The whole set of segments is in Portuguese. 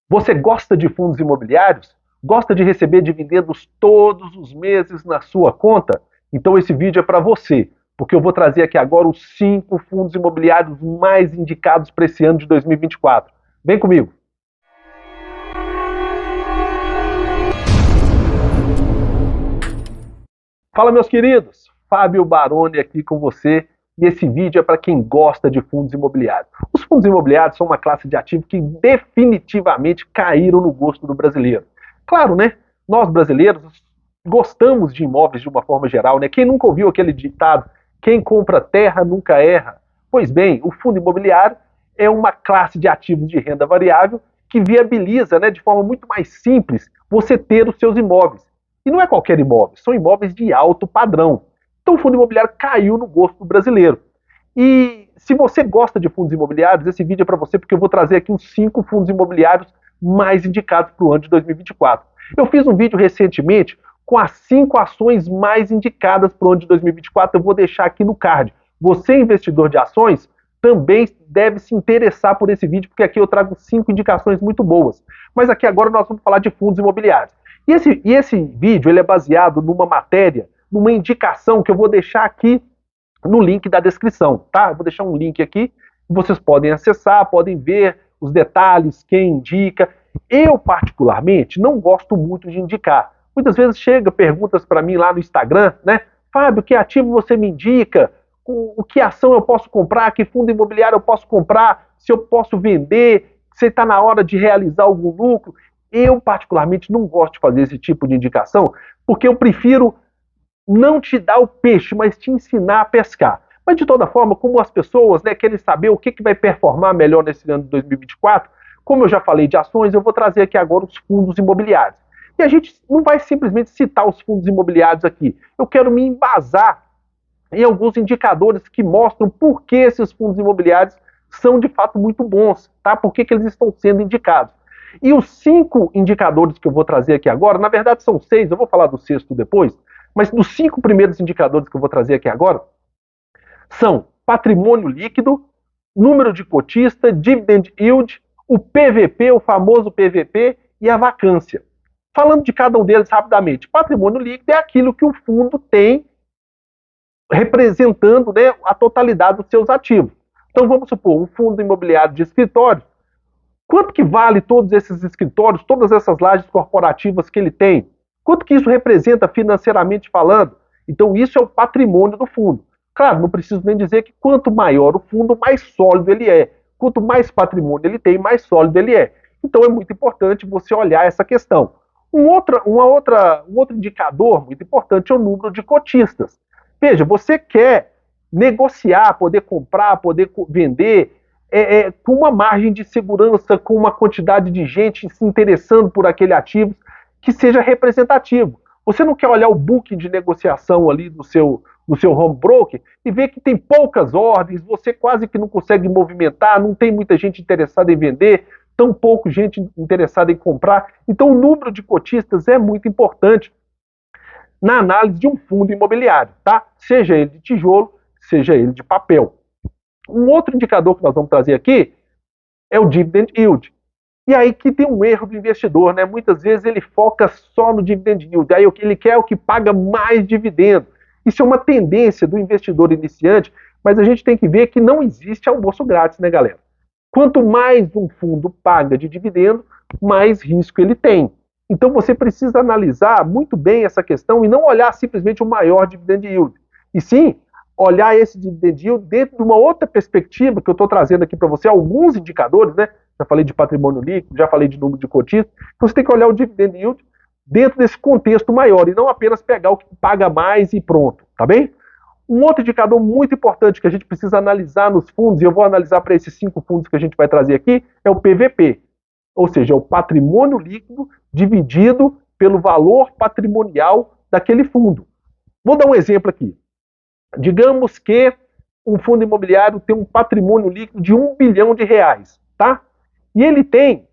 Você gosta de fundos imobiliários? Gosta de receber dividendos todos os meses na sua conta? Então esse vídeo é para você, porque eu vou trazer aqui agora os 5 fundos imobiliários mais indicados para esse ano de 2024. Vem comigo! Fala, meus queridos! Fábio Baroni aqui com você, e esse vídeo é para quem gosta de fundos imobiliários. Os fundos imobiliários são uma classe de ativo que definitivamente caíram no gosto do brasileiro. Claro, né? Nós brasileiros gostamos de imóveis de uma forma geral, né? Quem nunca ouviu aquele ditado, quem compra terra nunca erra? Pois bem, o fundo imobiliário é uma classe de ativos de renda variável que viabiliza, né, de forma muito mais simples, você ter os seus imóveis. E não é qualquer imóvel, são imóveis de alto padrão. Então o fundo imobiliário caiu no gosto do brasileiro. E se você gosta de fundos imobiliários, esse vídeo é para você, porque eu vou trazer aqui os 5 fundos imobiliários mais indicados para o ano de 2024. Eu fiz um vídeo recentemente com as 5 ações mais indicadas para o ano de 2024, eu vou deixar aqui no card. Você, investidor de ações, também deve se interessar por esse vídeo, porque aqui eu trago 5 indicações muito boas. Mas aqui agora nós vamos falar de fundos imobiliários. E esse vídeo ele é baseado numa matéria, numa indicação que eu vou deixar aqui no link da descrição, tá? Eu vou deixar um link aqui, vocês podem acessar, podem ver os detalhes, quem indica. Eu, particularmente, não gosto muito de indicar. Muitas vezes chega perguntas para mim lá no Instagram, né? Fábio, que ativo você me indica? O que ação eu posso comprar? Que fundo imobiliário eu posso comprar? Se eu posso vender? Se está na hora de realizar algum lucro? Eu, particularmente, não gosto de fazer esse tipo de indicação, porque eu prefiro não te dar o peixe, mas te ensinar a pescar. Mas, de toda forma, como as pessoas, né, querem saber o que vai performar melhor nesse ano de 2024, como eu já falei de ações, eu vou trazer aqui agora os fundos imobiliários. E a gente não vai simplesmente citar os fundos imobiliários aqui. Eu quero me embasar em alguns indicadores que mostram por que esses fundos imobiliários são, de fato, muito bons, tá? Por que eles estão sendo indicados. E os 5 indicadores que eu vou trazer aqui agora, na verdade são 6, eu vou falar do sexto depois, mas dos 5 primeiros indicadores que eu vou trazer aqui agora, são patrimônio líquido, número de cotista, dividend yield, o PVP, o famoso PVP, e a vacância. Falando de cada um deles rapidamente, patrimônio líquido é aquilo que o fundo tem representando, né, a totalidade dos seus ativos. Então vamos supor, um fundo imobiliário de escritório, quanto que vale todos esses escritórios, todas essas lajes corporativas que ele tem? Quanto que isso representa financeiramente falando? Então isso é o patrimônio do fundo. Claro, não preciso nem dizer que quanto maior o fundo, mais sólido ele é. Quanto mais patrimônio ele tem, mais sólido ele é. Então é muito importante você olhar essa questão. Um outro indicador muito importante é o número de cotistas. Veja, você quer negociar, poder comprar, poder vender, com uma margem de segurança, com uma quantidade de gente se interessando por aquele ativo que seja representativo. Você não quer olhar o booking de negociação ali do seu home broker e ver que tem poucas ordens, você quase que não consegue movimentar, não tem muita gente interessada em vender, tão pouco gente interessada em comprar. Então o número de cotistas é muito importante na análise de um fundo imobiliário, tá? Seja ele de tijolo, seja ele de papel. Um outro indicador que nós vamos trazer aqui é o dividend yield. E aí que tem um erro do investidor, né? Muitas vezes ele foca só no dividend yield, aí o que ele quer é o que paga mais dividendo. Isso é uma tendência do investidor iniciante, mas a gente tem que ver que não existe almoço grátis, né, galera? Quanto mais um fundo paga de dividendo, mais risco ele tem. Então você precisa analisar muito bem essa questão e não olhar simplesmente o maior dividend yield, e sim olhar esse dividend yield dentro de uma outra perspectiva que eu estou trazendo aqui para você, alguns indicadores, né? Já falei de patrimônio líquido, já falei de número de cotistas. Então você tem que olhar o dividend yield dentro desse contexto maior e não apenas pegar o que paga mais e pronto, tá bem? Um outro indicador muito importante que a gente precisa analisar nos fundos, e eu vou analisar para esses 5 fundos que a gente vai trazer aqui, é o PVP, ou seja, é o patrimônio líquido dividido pelo valor patrimonial daquele fundo. Vou dar um exemplo aqui. Digamos que um fundo imobiliário tem um patrimônio líquido de R$1 bilhão, tá? E ele tem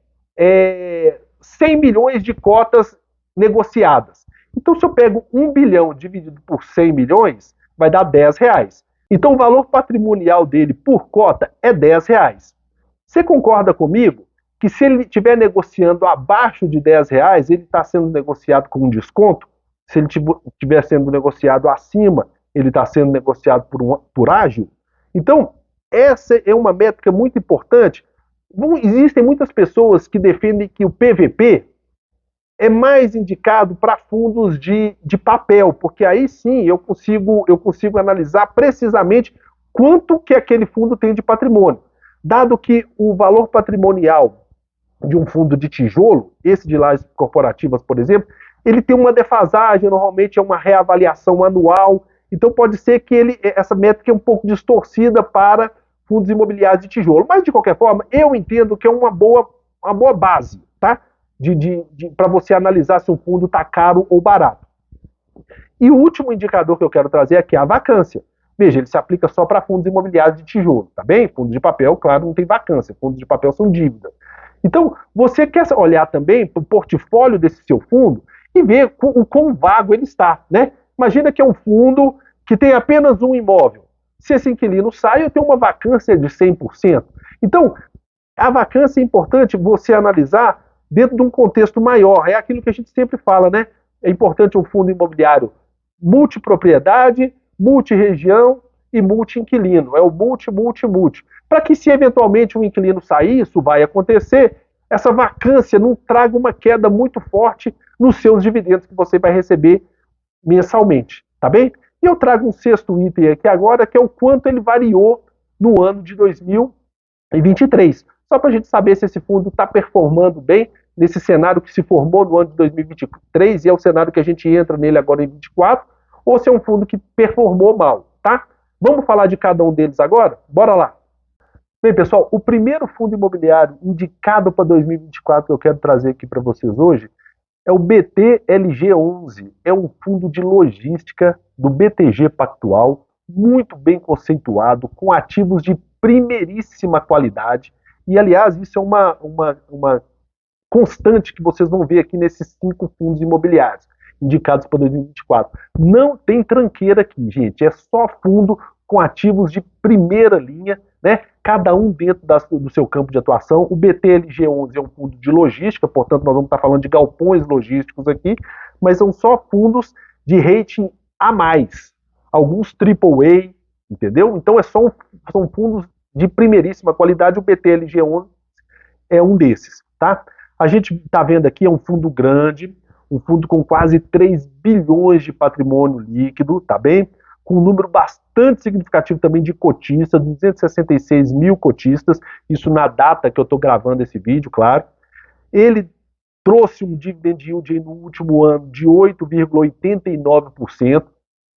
100 milhões de cotas negociadas. Então, se eu pego 1 bilhão dividido por 100 milhões, vai dar R$10. Então, o valor patrimonial dele por cota é R$10. Você concorda comigo que se ele estiver negociando abaixo de R$ 10, ele está sendo negociado com um desconto. Se ele estiver sendo negociado acima, ele está sendo negociado por ágil. Então, essa é uma métrica muito importante. Existem muitas pessoas que defendem que o PVP é mais indicado para fundos de papel, porque aí sim eu consigo analisar precisamente quanto que aquele fundo tem de patrimônio. Dado que o valor patrimonial de um fundo de tijolo, esse de lajes corporativas, por exemplo, ele tem uma defasagem, normalmente é uma reavaliação anual, então pode ser que essa métrica é um pouco distorcida para fundos imobiliários de tijolo. Mas, de qualquer forma, eu entendo que é uma boa base, tá? Para você analisar se um fundo está caro ou barato. E o último indicador que eu quero trazer aqui é a vacância. Veja, ele se aplica só para fundos imobiliários de tijolo, tá bem? Fundos de papel, claro, não tem vacância. Fundos de papel são dívidas. Então, você quer olhar também para o portfólio desse seu fundo e ver o quão vago ele está, né? Imagina que é um fundo que tem apenas um imóvel. Se esse inquilino sai, eu tenho uma vacância de 100%. Então, a vacância é importante você analisar dentro de um contexto maior. É aquilo que a gente sempre fala, né? É importante um fundo imobiliário multipropriedade, multirregião e multi-inquilino. É o multi. Para que se eventualmente um inquilino sair, isso vai acontecer, essa vacância não traga uma queda muito forte nos seus dividendos que você vai receber mensalmente, tá bem? E eu trago um sexto item aqui agora, que é o quanto ele variou no ano de 2023. Só para a gente saber se esse fundo está performando bem nesse cenário que se formou no ano de 2023 e é o cenário que a gente entra nele agora em 2024, ou se é um fundo que performou mal, tá? Vamos falar de cada um deles agora? Bora lá! Bem, pessoal, o primeiro fundo imobiliário indicado para 2024 que eu quero trazer aqui para vocês hoje é o BTLG11. É um fundo de logística do BTG Pactual, muito bem conceituado, com ativos de primeiríssima qualidade. E, aliás, isso é uma constante que vocês vão ver aqui nesses 5 fundos imobiliários indicados para 2024. Não tem tranqueira aqui, gente. É só fundo com ativos de primeira linha, né? Cada um dentro do seu campo de atuação. O BTLG11 é um fundo de logística, portanto nós vamos estar falando de galpões logísticos aqui, mas são só fundos de rating a mais. Alguns AAA, entendeu? Então são fundos de primeiríssima qualidade. O BTLG11 é um desses, tá? A gente está vendo aqui, é um fundo grande, um fundo com quase 3 bilhões de patrimônio líquido, tá bem? Com um número bastante significativo também de cotistas, 266 mil cotistas, isso na data que eu estou gravando esse vídeo, claro. Ele trouxe um dividend yield no último ano de 8,89%.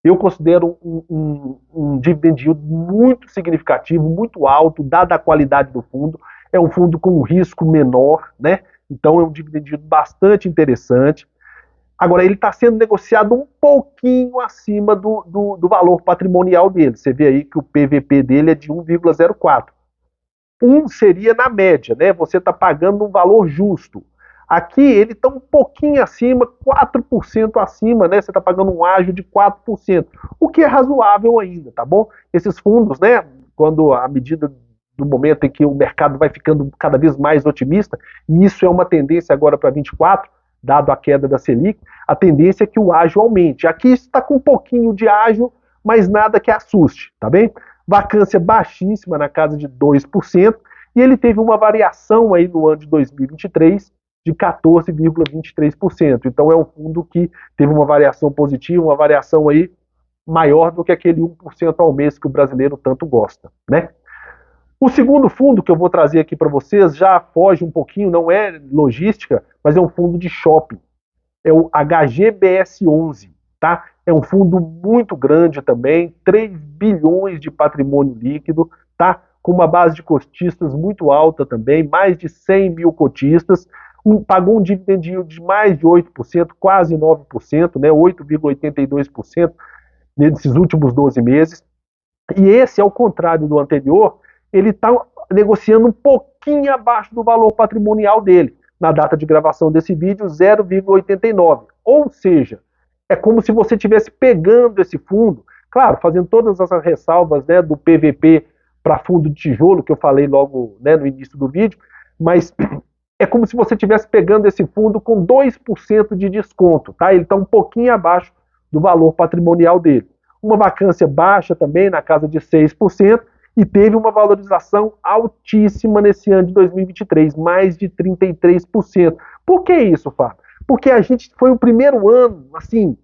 Eu considero um dividend yield muito significativo, muito alto, dada a qualidade do fundo. É um fundo com um risco menor, né? Então é um dividend yield bastante interessante. Agora, ele está sendo negociado um pouquinho acima do valor patrimonial dele. Você vê aí que o PVP dele é de 1,04. 1 seria na média, né? Você está pagando um valor justo. Aqui ele está um pouquinho acima, 4% acima, né? Você está pagando um ágio de 4%, o que é razoável ainda, tá bom? Esses fundos, né? Quando à medida do momento em que o mercado vai ficando cada vez mais otimista, e isso é uma tendência agora para 24, dado a queda da Selic, a tendência é que o ágio aumente. Aqui está com um pouquinho de ágio, mas nada que assuste, tá bem? Vacância baixíssima, na casa de 2%, e ele teve uma variação aí no ano de 2023 de 14,23%. Então é um fundo que teve uma variação positiva, uma variação aí maior do que aquele 1% ao mês que o brasileiro tanto gosta, né? O segundo fundo que eu vou trazer aqui para vocês já foge um pouquinho, não é logística, mas é um fundo de shopping. É o HGBS11, tá? É um fundo muito grande também, 3 bilhões de patrimônio líquido, tá? Com uma base de cotistas muito alta também, mais de 100 mil cotistas, pagou um dividend yield de mais de 8%, quase 9%, né? 8,82% nesses últimos 12 meses. E esse, ao contrário do anterior, ele está negociando um pouquinho abaixo do valor patrimonial dele. Na data de gravação desse vídeo, 0,89. Ou seja, é como se você estivesse pegando esse fundo, claro, fazendo todas essas ressalvas, né, do PVP para fundo de tijolo, que eu falei logo, né, no início do vídeo, mas é como se você estivesse pegando esse fundo com 2% de desconto, tá? Ele está um pouquinho abaixo do valor patrimonial dele. Uma vacância baixa também, na casa de 6%, e teve uma valorização altíssima nesse ano de 2023, mais de 33%. Por que isso, Fábio? Porque a gente foi o primeiro ano, assim,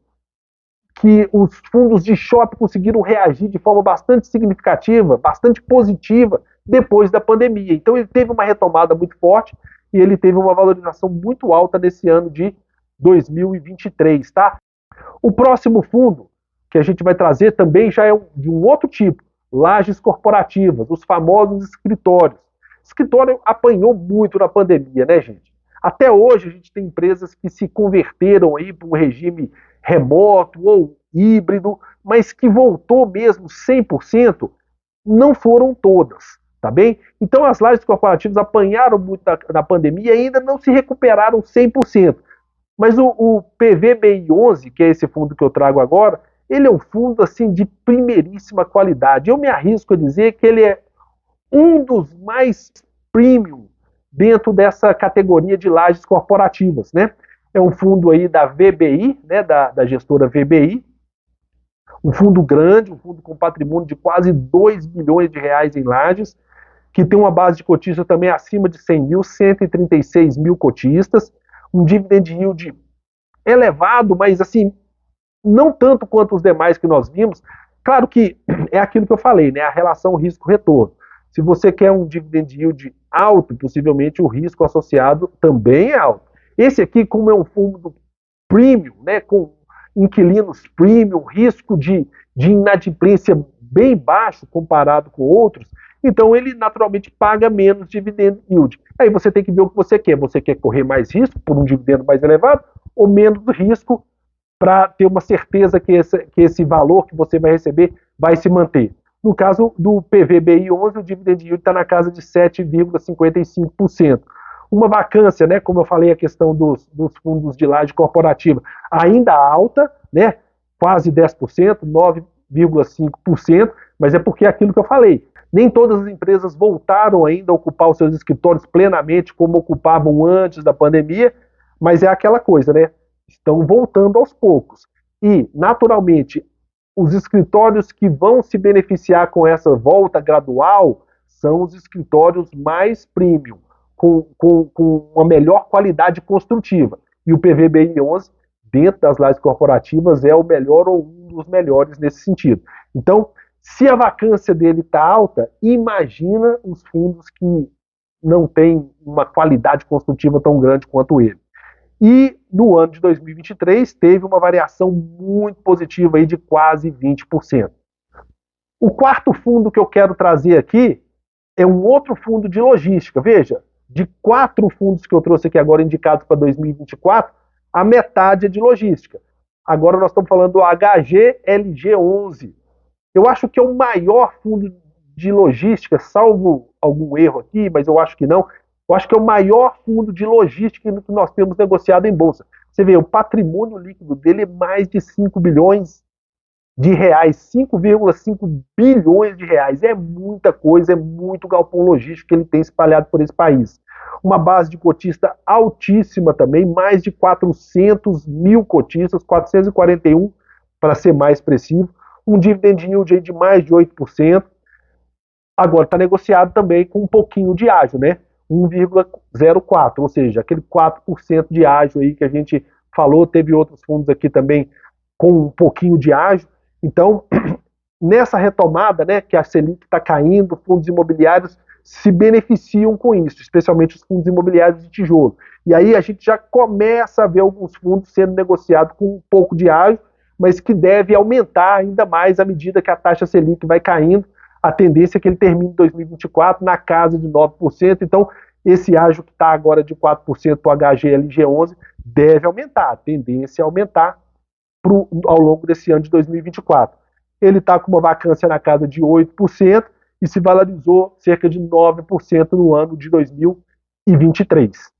que os fundos de shopping conseguiram reagir de forma bastante significativa, bastante positiva, depois da pandemia. Então ele teve uma retomada muito forte e ele teve uma valorização muito alta nesse ano de 2023, tá? O próximo fundo que a gente vai trazer também já é de um outro tipo, lajes corporativas, os famosos escritórios. O escritório apanhou muito na pandemia, né, gente? Até hoje a gente tem empresas que se converteram aí para um regime remoto ou híbrido, mas que voltou mesmo 100%, não foram todas, tá bem? Então as lajes corporativas apanharam muito na pandemia e ainda não se recuperaram 100%. Mas o PVBI 11, que é esse fundo que eu trago agora, ele é um fundo assim de primeiríssima qualidade. Eu me arrisco a dizer que ele é um dos mais premium dentro dessa categoria de lajes corporativas, né? É um fundo aí da VBI, né, da gestora VBI, um fundo grande, um fundo com patrimônio de quase 2 bilhões de reais em lajes, que tem uma base de cotistas também acima de 100 mil, 136 mil cotistas, um dividend yield elevado, mas assim, não tanto quanto os demais que nós vimos. Claro que é aquilo que eu falei, né? A relação risco-retorno. Se você quer um dividend yield alto, possivelmente o risco associado também é alto. Esse aqui, como é um fundo premium, né, com inquilinos premium, risco de inadimplência bem baixo comparado com outros, então ele naturalmente paga menos dividend yield. Aí você tem que ver o que você quer. Você quer correr mais risco por um dividendo mais elevado ou menos risco para ter uma certeza que esse valor que você vai receber vai se manter. No caso do PVBI 11, o dividend yield está na casa de 7,55%. Uma vacância, né, como eu falei, a questão dos fundos de laje corporativa, ainda alta, né, quase 10%, 9,5%, mas é porque é aquilo que eu falei. Nem todas as empresas voltaram ainda a ocupar os seus escritórios plenamente como ocupavam antes da pandemia, mas é aquela coisa, né? Estão voltando aos poucos. E, naturalmente, os escritórios que vão se beneficiar com essa volta gradual são os escritórios mais premium, com uma melhor qualidade construtiva. E o PVBI 11, dentro das lajes corporativas, é o melhor ou um dos melhores nesse sentido. Então, se a vacância dele está alta, imagina os fundos que não têm uma qualidade construtiva tão grande quanto ele. E no ano de 2023 teve uma variação muito positiva aí de quase 20%. O quarto fundo que eu quero trazer aqui é um outro fundo de logística. Veja, de 4 fundos que eu trouxe aqui agora indicados para 2024, a metade é de logística. Agora nós estamos falando do HGLG11. Eu acho que é o maior fundo de logística, salvo algum erro aqui, mas eu acho que não. Eu acho que é o maior fundo de logística que nós temos negociado em bolsa. Você vê, o patrimônio líquido dele é mais de 5 bilhões de reais, 5,5 bilhões de reais. É muita coisa, é muito galpão logístico que ele tem espalhado por esse país. Uma base de cotista altíssima também, mais de 400 mil cotistas, 441 para ser mais preciso. Um dividend yield de mais de 8%. Agora está negociado também com um pouquinho de ágio, né? 1,04, ou seja, aquele 4% de ágio aí que a gente falou. Teve outros fundos aqui também com um pouquinho de ágio. Então, nessa retomada, né, que a Selic está caindo, fundos imobiliários se beneficiam com isso, especialmente os fundos imobiliários de tijolo. E aí a gente já começa a ver alguns fundos sendo negociados com um pouco de ágio, mas que deve aumentar ainda mais à medida que a taxa Selic vai caindo. A tendência é que ele termine em 2024 na casa de 9%. Então, esse ágio que está agora de 4% para o HGLG11 deve aumentar. A tendência é aumentar ao longo desse ano de 2024. Ele está com uma vacância na casa de 8% e se valorizou cerca de 9% no ano de 2023.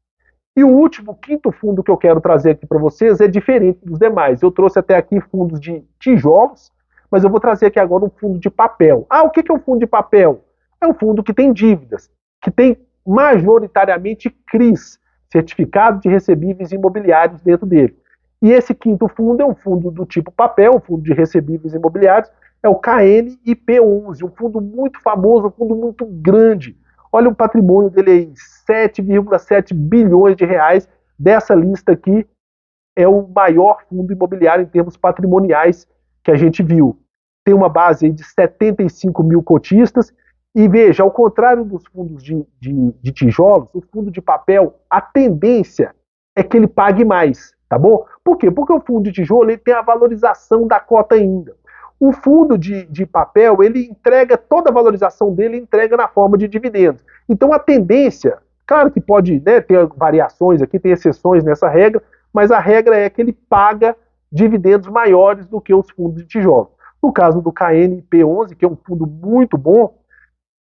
E o último, quinto fundo que eu quero trazer aqui para vocês é diferente dos demais. Eu trouxe até aqui fundos de tijolos, mas eu vou trazer aqui agora um fundo de papel. O que é um fundo de papel? É um fundo que tem dívidas, que tem majoritariamente CRIs. certificado de recebíveis imobiliários dentro dele. E esse quinto fundo é um fundo do tipo papel, um fundo de recebíveis imobiliários, é o KNIP11, um fundo muito famoso, um fundo muito grande. Olha o patrimônio dele aí, 7,7 bilhões de reais. Dessa lista aqui, é o maior fundo imobiliário em termos patrimoniais que a gente viu. Tem uma base aí de 75 mil cotistas. E veja, ao contrário dos fundos de tijolos, o fundo de papel, a tendência é que ele pague mais, tá bom? Por quê? Porque o fundo de tijolo ele tem a valorização da cota ainda. O fundo de papel, ele entrega toda a valorização dele, entrega na forma de dividendos. Então a tendência, claro que pode, né, ter variações aqui, tem exceções nessa regra, mas a regra é que ele paga dividendos maiores do que os fundos de tijolo. No caso do KNP11, que é um fundo muito bom,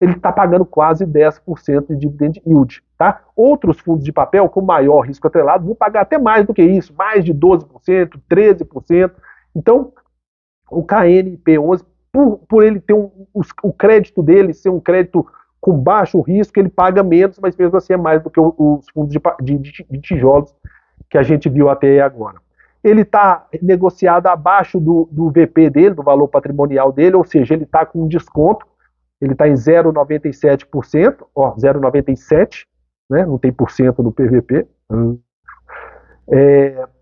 ele está pagando quase 10% de dividend yield. Tá? Outros fundos de papel com maior risco atrelado vão pagar até mais do que isso, mais de 12%, 13%. Então, o KNP11, por ele ter o crédito dele ser um crédito com baixo risco, ele paga menos, mas mesmo assim é mais do que os fundos de tijolos que a gente viu até agora. Ele está negociado abaixo do VP dele, do valor patrimonial dele, ou seja, ele está com um desconto, ele está em 0,97%, ó, 0,97%, né? Não tem porcento no PVP.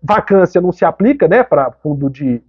Vacância não se aplica, né, para fundo de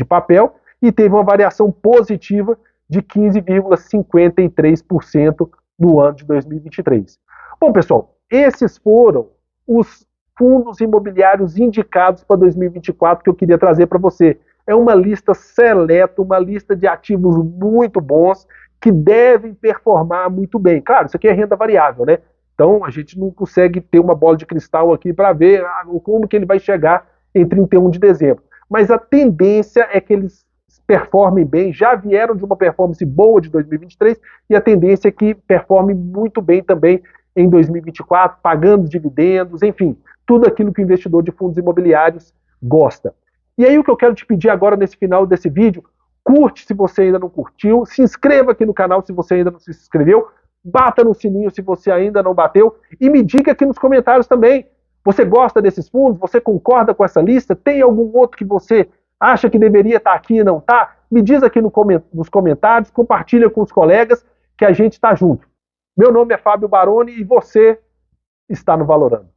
papel, e teve uma variação positiva de 15,53% no ano de 2023. Bom, pessoal, esses foram os fundos imobiliários indicados para 2024 que eu queria trazer para você. É uma lista seleta, uma lista de ativos muito bons que devem performar muito bem. Claro, isso aqui é renda variável, né? Então a gente não consegue ter uma bola de cristal aqui para ver como que ele vai chegar em 31 de dezembro. Mas a tendência é que eles performem bem, já vieram de uma performance boa de 2023 e a tendência é que performem muito bem também em 2024, pagando dividendos, enfim, tudo aquilo que o investidor de fundos imobiliários gosta. E aí o que eu quero te pedir agora nesse final desse vídeo, curte se você ainda não curtiu, se inscreva aqui no canal se você ainda não se inscreveu, bata no sininho se você ainda não bateu e me diga aqui nos comentários também, você gosta desses fundos? Você concorda com essa lista? Tem algum outro que você acha que deveria estar aqui e não está? Me diz aqui nos comentários, compartilha com os colegas que a gente está junto. Meu nome é Fábio Baroni e você está no Valorando.